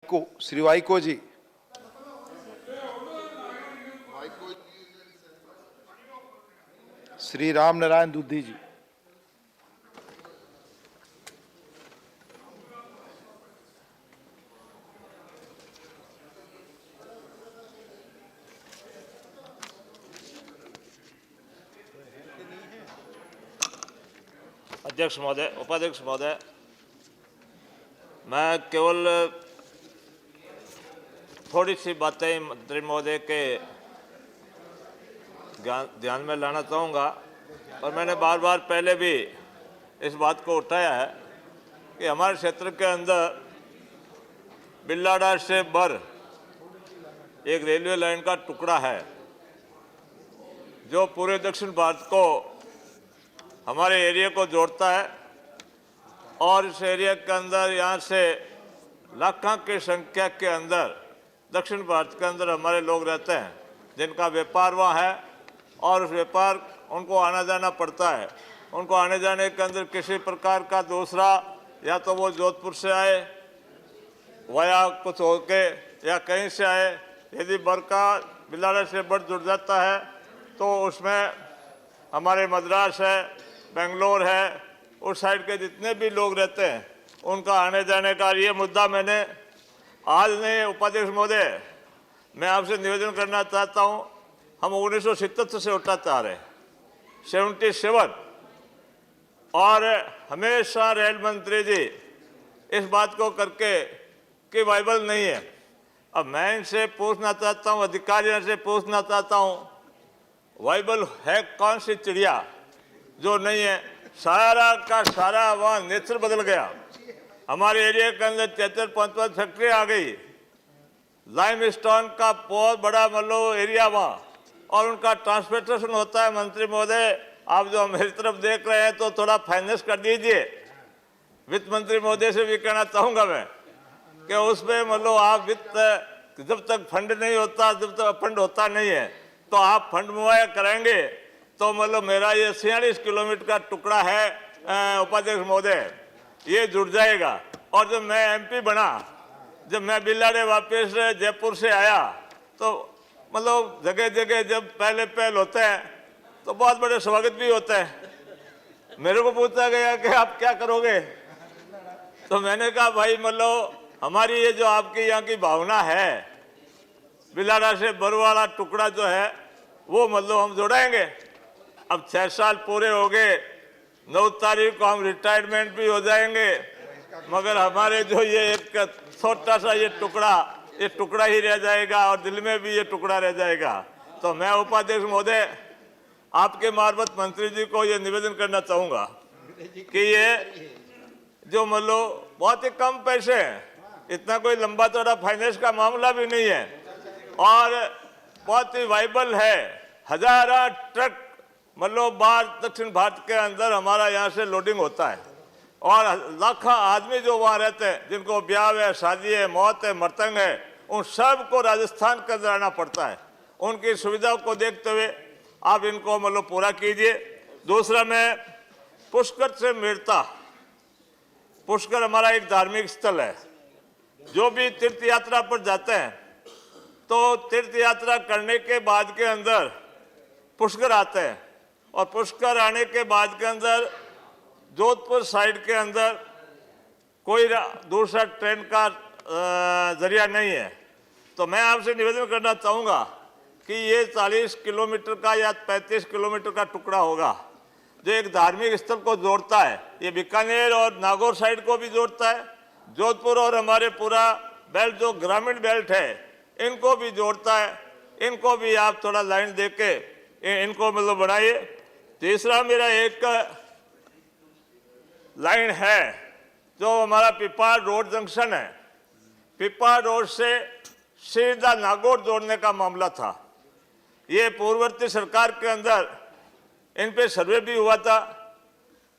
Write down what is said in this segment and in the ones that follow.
श्री वाइको जी, श्री राम नारायण दुधी जी, अध्यक्ष महोदय, उपाध्यक्ष महोदय, मैं केवल थोड़ी सी बातें मंत्री महोदय के ध्यान में लाना चाहूँगा। और मैंने बार बार पहले भी इस बात को उठाया है कि हमारे क्षेत्र के अंदर बिल्लाडा से बर एक रेलवे लाइन का टुकड़ा है जो पूरे दक्षिण भारत को, हमारे एरिया को जोड़ता है। और इस एरिया के अंदर यहाँ से लाखों की संख्या के अंदर दक्षिण भारत के अंदर हमारे लोग रहते हैं जिनका व्यापार वहाँ है और उस व्यापार उनको आना जाना पड़ता है। उनको आने जाने के अंदर किसी प्रकार का दूसरा, या तो वो जोधपुर से आए वाया कुछ होके या कहीं से आए, यदि बरका बिलाड़ा से बड़ जुड़ जाता है तो उसमें हमारे मद्रास है, बेंगलोर है, उस साइड के जितने भी लोग रहते हैं उनका आने जाने का ये मुद्दा मैंने आज नहीं, उपाध्यक्ष महोदय, मैं आपसे निवेदन करना चाहता हूँ। हम 1977 से उठाते आ रहे हैं, 77, और हमेशा रेल मंत्री जी इस बात को करके कि वाइबल नहीं है। अब मैं इनसे पूछना चाहता हूँ, अधिकारियों से पूछना चाहता हूँ, वाइबल है कौन सी चिड़िया जो नहीं है? सारा का सारा वहाँ नेचर बदल गया। हमारे एरिया के अंदर 43-45 फैक्ट्री आ गई, लाइमस्टोन का बहुत बड़ा मतलब एरिया वहाँ, और उनका ट्रांसपोर्टेशन होता है। मंत्री महोदय, आप जो मेरी तरफ देख रहे हैं तो थोड़ा फाइनेंस कर दीजिए। वित्त मंत्री महोदय से भी कहना चाहूँगा मैं कि उसमें मतलब आप वित्त, जब तक फंड नहीं होता, जब तक फंड होता नहीं है तो आप फंड मुहैया कराएंगे तो मतलब मेरा ये 46 किलोमीटर का टुकड़ा है उपाध्यक्ष महोदय, ये जुड़ जाएगा। और जब मैं एमपी बना, जब मैं बिल्लाड़े वापस जयपुर से आया तो मतलब जगह जगह जब पहल होते हैं तो बहुत बड़े स्वागत भी होते हैं। मेरे को पूछा गया कि आप क्या करोगे, तो मैंने कहा भाई मतलब हमारी ये जो आपकी यहाँ की भावना है, बिल्लाड़ा से बरवाड़ा टुकड़ा जो है वो मतलब हम जोड़ाएंगे। अब 6 साल पूरे हो गए, 9 तारीख को हम रिटायरमेंट भी हो जाएंगे, मगर हमारे जो ये एक छोटा सा ये टुकड़ा ही रह जाएगा और दिल में भी ये टुकड़ा रह जाएगा। तो मैं उपाध्यक्ष महोदय आपके मार्फत मंत्री जी को ये निवेदन करना चाहूँगा कि ये जो मतलब बहुत ही कम पैसे हैं, इतना कोई लंबा चौड़ा फाइनेंस का मामला भी नहीं है और बहुत ही वाइबल है। हजारों ट्रक मतलब बाहर दक्षिण भारत के अंदर हमारा यहाँ से लोडिंग होता है और लाखों आदमी जो वहाँ रहते हैं, जिनको ब्याह है, शादी है, मौत है, मृतंग है, उन सब को राजस्थान के अंदर आना पड़ता है। उनकी सुविधाओं को देखते हुए आप इनको मतलब पूरा कीजिए। दूसरा, मैं पुष्कर से मेड़ता, पुष्कर हमारा एक धार्मिक स्थल है। जो भी तीर्थ यात्रा पर जाते हैं तो तीर्थ यात्रा करने के बाद के अंदर पुष्कर आते हैं और पुष्कर आने के बाद के अंदर जोधपुर साइड के अंदर कोई दूसरा ट्रेन का जरिया नहीं है। तो मैं आपसे निवेदन करना चाहूँगा कि ये 40 किलोमीटर का या 35 किलोमीटर का टुकड़ा होगा जो एक धार्मिक स्थल को जोड़ता है। ये बीकानेर और नागौर साइड को भी जोड़ता है, जोधपुर और हमारे पूरा बेल्ट जो ग्रामीण बेल्ट है इनको भी जोड़ता है। इनको भी आप थोड़ा लाइन दे के इनको मतलब बढ़ाइए। तीसरा, मेरा एक लाइन है जो हमारा पिपाड़ रोड जंक्शन है, पिपाड़ रोड से सीधा नागौर जोड़ने का मामला था। ये पूर्ववर्ती सरकार के अंदर इन पे सर्वे भी हुआ था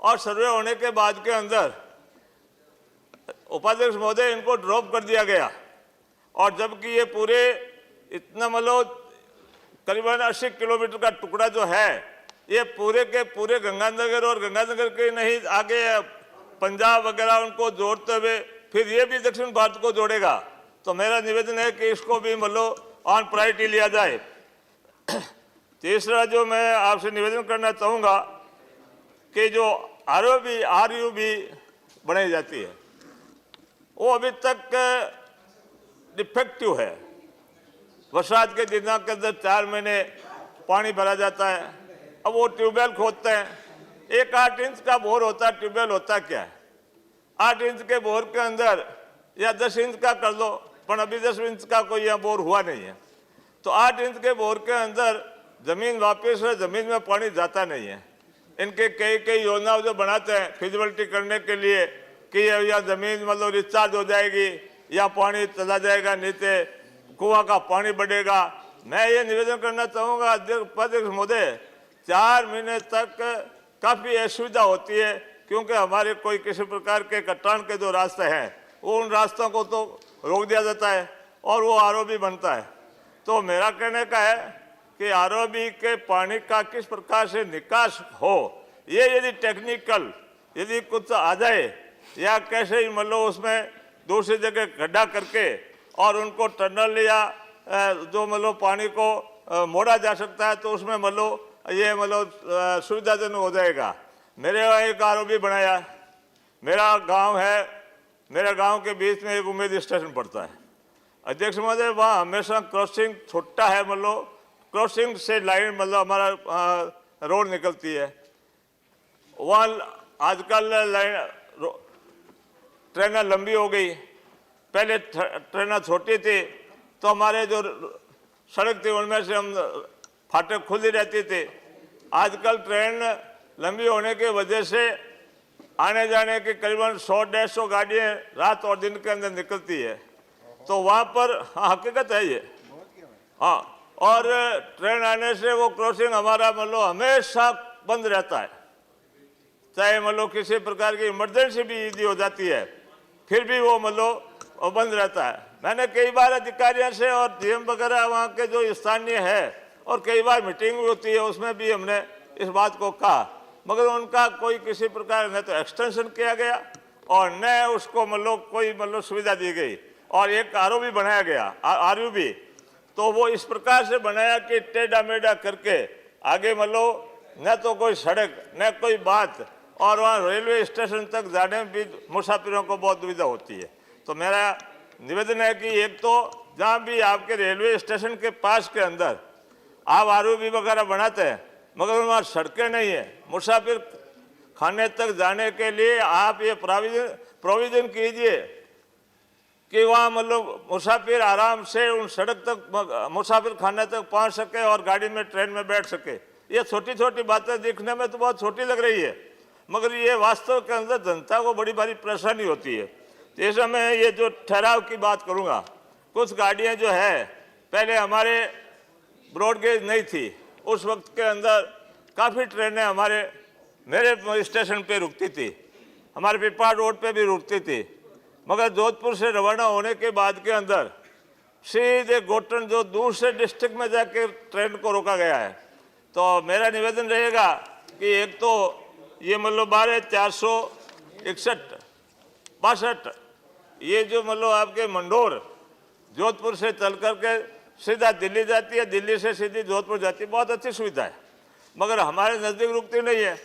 और सर्वे होने के बाद के अंदर उपाध्यक्ष महोदय इनको ड्रॉप कर दिया गया। और जबकि ये पूरे इतना मतलब करीबन 80 किलोमीटर का टुकड़ा जो है ये पूरे के पूरे गंगानगर और गंगानगर के नहीं आगे पंजाब वगैरह उनको जोड़ते हुए फिर ये भी दक्षिण भारत को जोड़ेगा। तो मेरा निवेदन है कि इसको भी मतलब ऑन प्रायोरिटी लिया जाए। तीसरा जो मैं आपसे निवेदन करना चाहूँगा कि जो आरयू भी बनाई जाती है वो अभी तक डिफेक्टिव है। बरसात के दिनों के अंदर 4 महीने पानी भरा जाता है। अब वो ट्यूबवेल खोदते हैं, 1-8 इंच का बोर होता है, ट्यूबवेल होता क्या है? 8 इंच के बोर के अंदर या 10 इंच का कर लो, पर अभी 10 इंच का कोई यहाँ बोर हुआ नहीं है। तो 8 इंच के बोर के अंदर जमीन वापस जमीन में पानी जाता नहीं है। इनके कई योजनाओं जो बनाते हैं फिजिबिलिटी करने के लिए कि या जमीन मतलब रिचार्ज हो जाएगी या पानी चला जाएगा नीचे, कुआं का पानी बढ़ेगा। मैं ये निवेदन करना चाहूँगा अध्यक्ष महोदय, 4 महीने तक काफ़ी असुविधा होती है, क्योंकि हमारे कोई किसी प्रकार के कटान के जो रास्ते हैं वो उन रास्तों को तो रोक दिया जाता है और वो आरओबी बनता है। तो मेरा कहने का है कि आरओबी के पानी का किस प्रकार से निकास हो, ये यदि टेक्निकल यदि कुछ आ जाए या कैसे ही मतलब उसमें दूसरी जगह गड्ढा करके और उनको टनल या जो मतलब पानी को मोड़ा जा सकता है तो उसमें मतलब ये मतलब सुविधाजनक हो जाएगा। मेरे वहाँ एक आरओबी बनाया, मेरा गांव है, मेरे गांव के बीच में एक उम्मेद स्टेशन पड़ता है। अध्यक्ष महोदय, वहाँ हमेशा क्रॉसिंग छोटा है, मतलब क्रॉसिंग से लाइन मतलब हमारा रोड निकलती है। वहाँ आजकल लाइन ट्रेनें लंबी हो गई, पहले ट्रेनें छोटी थी तो हमारे जो सड़क थी उनमें से हम फाटक खुली रहती थी। आजकल ट्रेन लंबी होने की वजह से आने जाने की करीबन 100-150 गाड़ियाँ रात और दिन के अंदर निकलती है। तो वहाँ पर हाँ हकीकत है ये, हाँ, और ट्रेन आने से वो क्रॉसिंग हमारा मतलब हमेशा बंद रहता है। चाहे मतलब किसी प्रकार की इमरजेंसी भी यदि हो जाती है फिर भी वो मतलब बंद रहता है। मैंने कई बार अधिकारियों से और डीएम वगैरह वहाँ के जो स्थानीय है और कई बार मीटिंग भी होती है, उसमें भी हमने इस बात को कहा, मगर उनका कोई किसी प्रकार न तो एक्सटेंशन किया गया और न उसको मतलब कोई मतलब सुविधा दी गई। और एक आरओबी बनाया गया, आरयूबी, तो वो इस प्रकार से बनाया कि टेढ़ा मेढ़ा करके आगे मतलब न तो कोई सड़क न कोई बात, और वहाँ रेलवे स्टेशन तक जाने में भी मुसाफिरों को बहुत दुविधा होती है। तो मेरा निवेदन है कि एक तो जहाँ भी आपके रेलवे स्टेशन के पास के अंदर आप आरओबी वगैरह बनाते हैं मगर वहाँ सड़कें नहीं है, मुसाफिर खाने तक जाने के लिए आप ये प्रोविजन कीजिए कि वहाँ मतलब मुसाफिर आराम से उन सड़क तक मुसाफिर खाने तक पहुँच सके और गाड़ी में ट्रेन में बैठ सके। ये छोटी छोटी बातें दिखने में तो बहुत छोटी लग रही है, मगर ये वास्तव के अंदर जनता को बड़ी भारी परेशानी होती है। तो इस समय ये जो ठहराव की बात करूँगा, कुछ गाड़ियाँ जो है पहले हमारे ब्रॉडगेज नहीं थी, उस वक्त के अंदर काफ़ी ट्रेनें हमारे मेरे स्टेशन पे रुकती थी, हमारे पिपा रोड पे भी रुकती थी, मगर जोधपुर से रवाना होने के बाद के अंदर सीधे गोटन जो दूसरे डिस्ट्रिक्ट में जाके ट्रेन को रोका गया है। तो मेरा निवेदन रहेगा कि एक तो ये मतलब 12,461 ये जो मतलब आपके मंडोर जोधपुर से चल करके सीधा दिल्ली जाती है, दिल्ली से सीधी जोधपुर जाती है, बहुत अच्छी सुविधा है, मगर हमारे नज़दीक रुकती नहीं है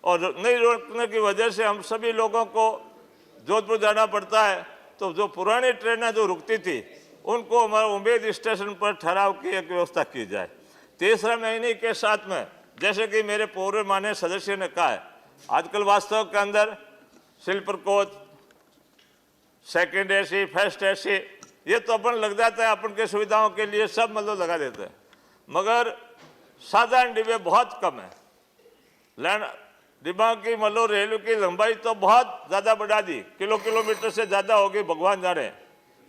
और नहीं रुकने की वजह से हम सभी लोगों को जोधपुर जाना पड़ता है। तो जो पुरानी ट्रेनें जो रुकती थी उनको हमारे उम्मेद स्टेशन पर ठहराव की एक व्यवस्था की जाए। तीसरा महीने के साथ में जैसे कि मेरे पूर्व माननीय सदस्य ने कहा है, आजकल वास्तव के अंदर sleeper coach, second AC, first AC, ये तो अपन लग जाता है, अपन के सुविधाओं के लिए सब मतलब लगा देते हैं, मगर साधारण डिब्बे बहुत कम है। डिब्बा की मतलब रेलवे की लंबाई तो बहुत ज़्यादा बढ़ा दी, किलोमीटर से ज़्यादा होगी भगवान जाने,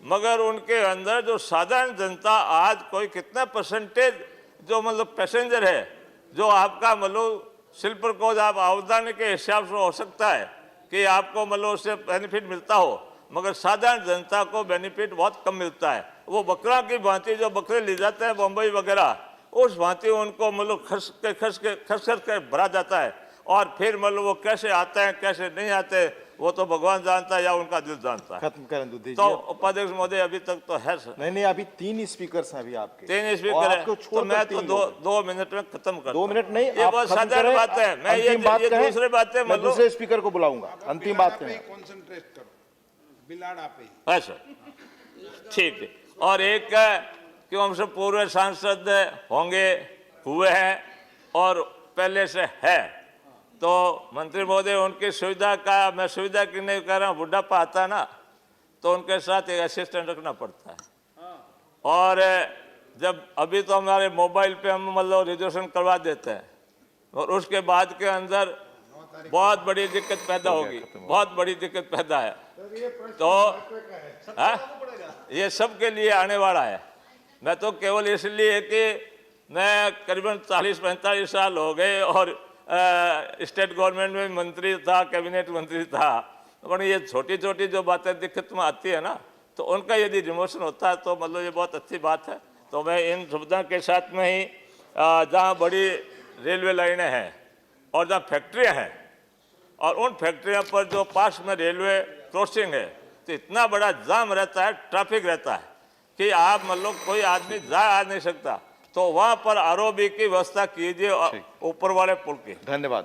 मगर उनके अंदर जो साधारण जनता आज कोई कितना परसेंटेज जो मतलब पैसेंजर है जो आपका मतलब स्लीपर कोच आप आवाजानी के हिसाब से हो सकता है कि आपको मतलब उससे बेनिफिट मिलता हो, मगर साधारण जनता को बेनिफिट बहुत कम मिलता है। वो बकरा की भांति जो बकरे ले जाते हैं बम्बई वगैरह, उस भांति उनको मतलब खर्च के भरा जाता है और फिर मतलब वो कैसे आते हैं कैसे नहीं आते वो तो भगवान जानता है या उनका दिल जानता है। खत्म करें दुधी जी तो अब। उपाध्यक्ष महोदय अभी तक तो है सर, नहीं नहीं, अभी 3 स्पीकर्स हैं अभी आपके। 3 और स्पीकर है, आपको तो छोड़कर मैं तो 3 दो हो गए। 2 मिनट में खत्म कर 2 मिनट नहीं, ये आप बहुत खत्म साधारण करें। बात है। मैं अंतिम बात कहें, दूसरी बात है मैं मतलब दूसरे स्पीकर को बुलाऊंगा। अंतिम बात कहें। कॉन्सेंट्रेट करो, बिलाड़ा पे। है सर, ठीक है। और एक है कि हम सब पूर्व सांसद होंगे, हुए हैं और पहले से है, तो मंत्री महोदय उनकी सुविधा का, मैं सुविधा की नहीं कह रहा हूँ, बुढ़ापा आता है ना तो उनके साथ एक असिस्टेंट रखना पड़ता है। और जब अभी तो हमारे मोबाइल पे हम मतलब रिजर्वेशन करवा देते हैं और उसके बाद के अंदर बहुत बड़ी दिक्कत पैदा होगी, बहुत बड़ी दिक्कत पैदा है। तो ये सब के लिए आने वाला है। मैं तो केवल इसलिए कि मैं करीबन 40-45 साल हो गए और स्टेट गवर्नमेंट में मंत्री था, कैबिनेट मंत्री था, पर ये छोटी छोटी जो बातें दिक्कत में आती है ना, तो उनका यदि रिमोशन होता है तो मतलब ये बहुत अच्छी बात है। तो मैं इन सुविधा के साथ में ही जहाँ बड़ी रेलवे लाइनें हैं और जहाँ फैक्ट्रियाँ हैं और उन फैक्ट्रियों पर जो पास में रेलवे क्रॉसिंग है तो इतना बड़ा जाम रहता है, ट्रैफिक रहता है कि आप मतलब कोई आदमी आ नहीं सकता, तो वहाँ पर आरओबी की व्यवस्था कीजिए ऊपर वाले पुल की। धन्यवाद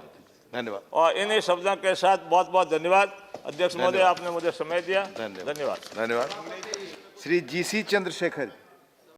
धन्यवाद। और इन्हीं शब्दों के साथ बहुत बहुत धन्यवाद अध्यक्ष महोदय, आपने मुझे समय दिया। धन्यवाद धन्यवाद। धन्यवाद। श्री GC चंद्रशेखर।